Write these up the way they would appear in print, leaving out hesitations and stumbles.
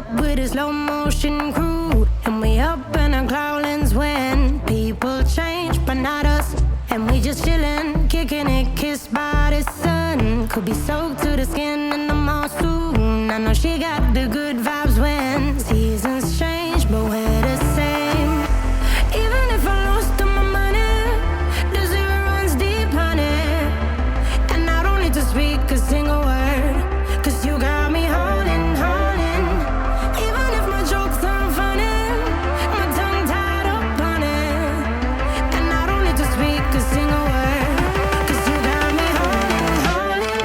up with a slow motion crew, and we up in our growlings when people change, but not us. And we just chillin', kicking it, kissed by the sun. Could be soaked to the skin in the mall soon. I know she got the good vibes when seasons change, but we're the same. Even if I lost all my money, the zero runs deep, honey. And I don't need to speak a single word, 'cause you got me holding, holding. Even if my jokes aren't funny, my tongue tied up on it. And I don't need to speak a single word, 'cause you got me holding, holding.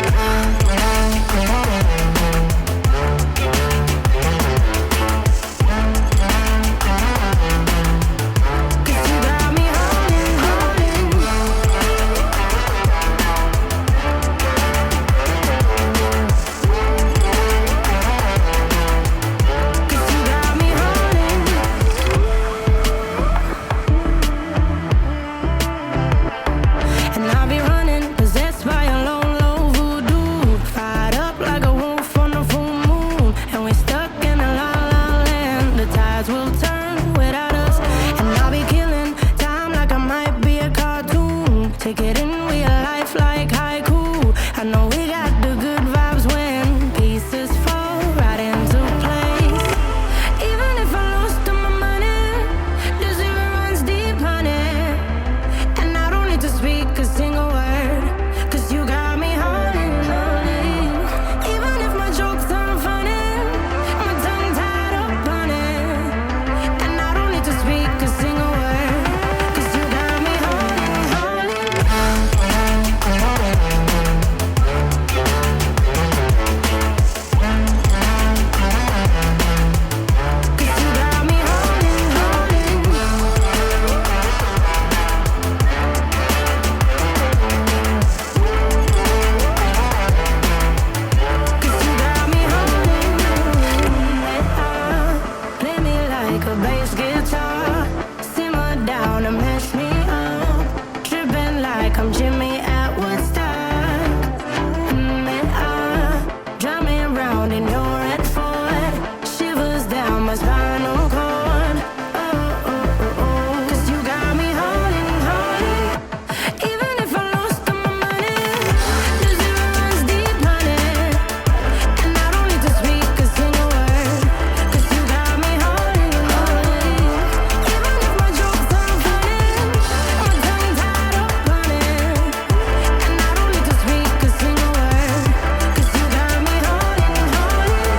'Cause you got me holding, holding. 'Cause you got me holding. And I'll be running, possessed by a low, low voodoo. Fired up like a wolf on a full moon. And we're stuck in a la la land. The tides will turn without us. And I'll be killing time like I might be a cartoon. Take it in real life like haiku. I know we got the good vibes when pieces fall right into place. Even if I lost all my money, the zero runs deep, honey. And I don't need to speak a single word, 'cause you got me holding, holding. Even if my jokes aren't funny, my tongue tied up on it. And I don't need to speak a single word, 'cause you got me holding, holding. 'Cause you got me holding, holding. 'Cause you got me holding. Play me like a bass guitar, simmer down and mash me up, tripping like I'm Jimmy at Woodstock. Drive me around in your red Ford, shivers down my spinal cord. Oh, oh, oh, oh. 'Cause you got me holding, holding. Even if I lost all my money, the zero runs deep, honey. And I don't need to speak a single word, 'cause you got me holding, holding. Even if my jokes aren't funny, my tongue tied up on it. And I don't need to speak a single word, 'cause you got me holding, holding.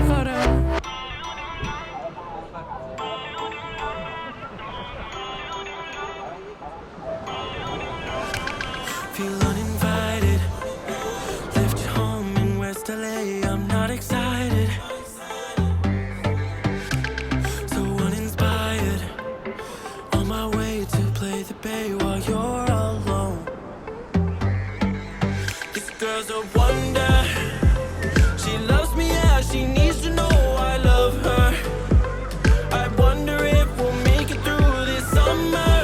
Hold on. Feel uninvited. Left you home in West LA. I'm not excited. So uninspired. On my way to play the bay while you're alone. This girl's a wonder. She loves me, yeah. She needs to know I love her. I wonder if we'll make it through this summer.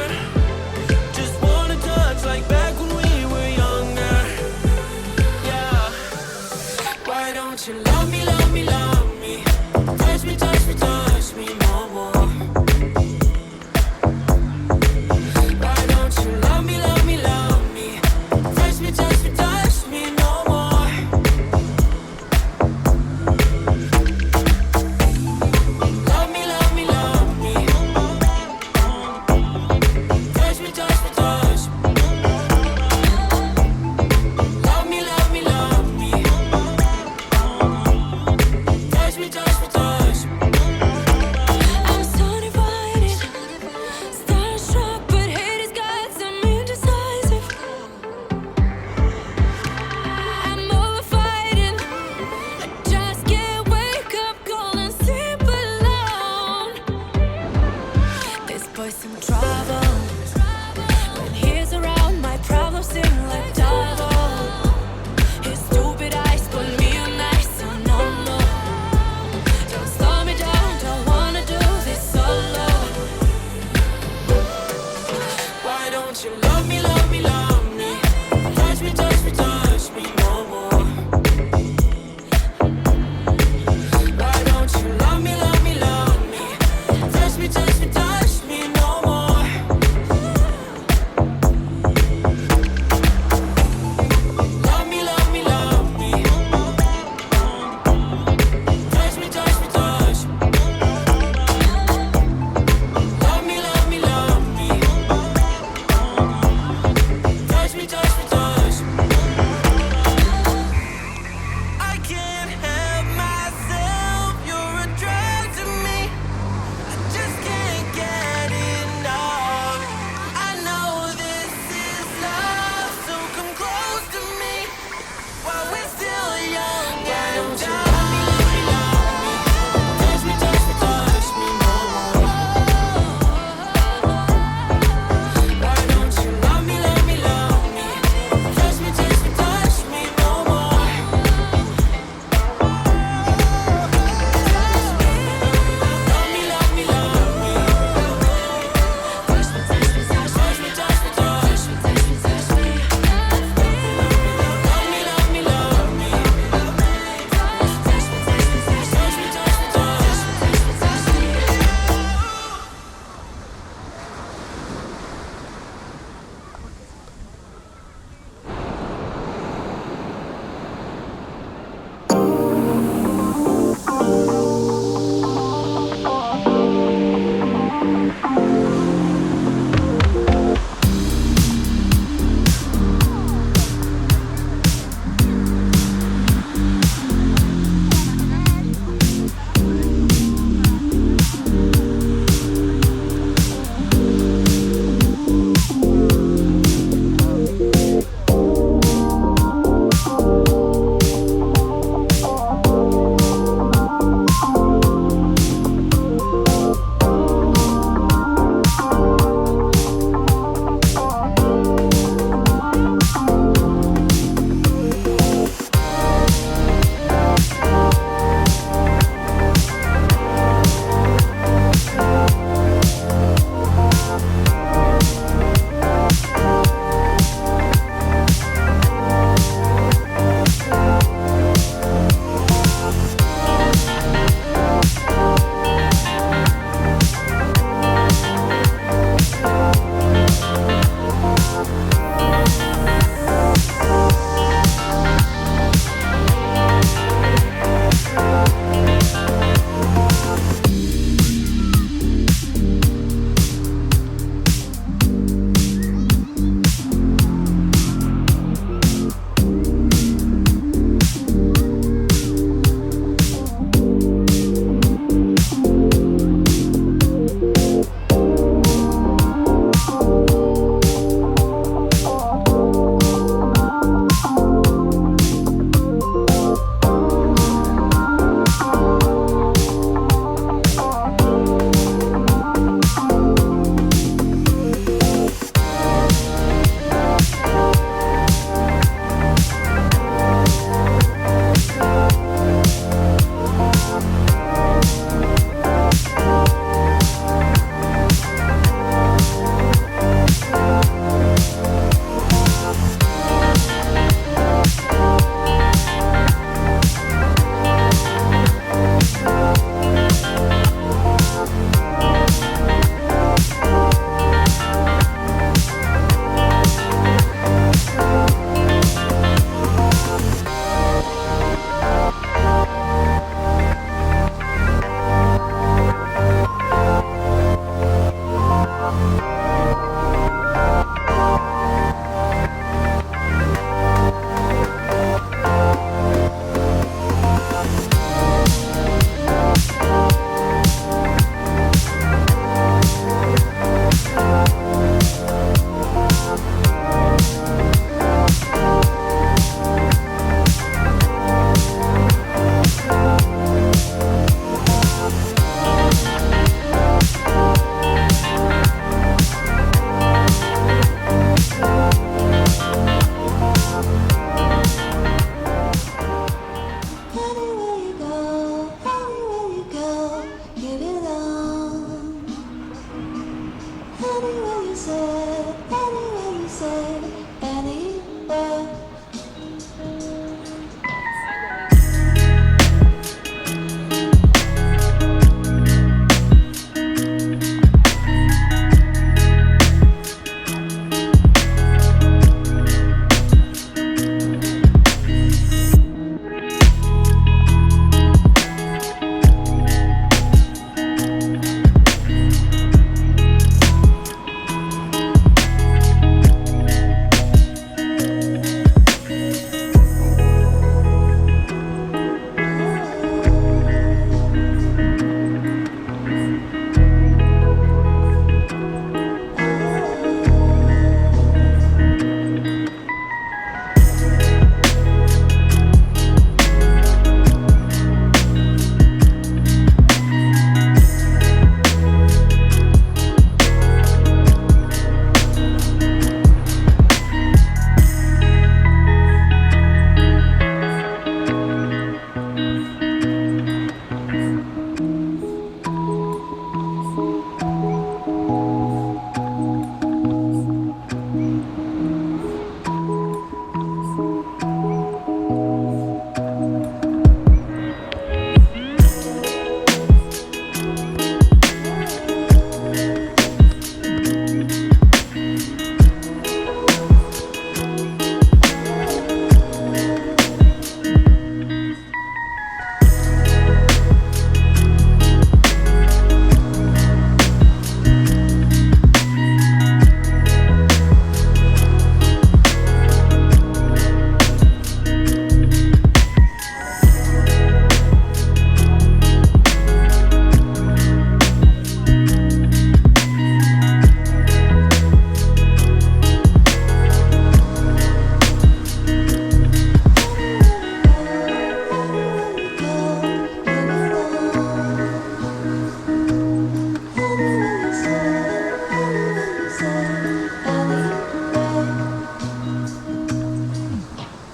Just wanna touch like back when we were younger. Yeah. Why don't you love me, love me, love me? Touch me, touch me, touch me no more. Why don't you love me, love me, love me? Touch me, touch me, touch me no more. don't you love me, love me, love me? Touch me, touch me, touch me no more. Why don't you love me, love me, love me? Touch me, touch me, touch me no more. Love me, love me, love me. Touch me, touch me, touch me. Love me, love me, love me. Touch me, touch me, touch me. I can't help myself, you're a drug to me. I just can't get enough. I know this is love, so come close to me while we're still young and dumb. Touch me, touch me, touch me no more. Why don't you love me, love me, love me? Touch me, touch me, touch me no more. Love me, love me, love me. Touch me, touch me, touch me, touch me, touch me, touch me, touch me. Love me, love me, love me. Touch me, touch me, touch me, touch me, touch me, touch me, touch me, touch me. Anywhere you say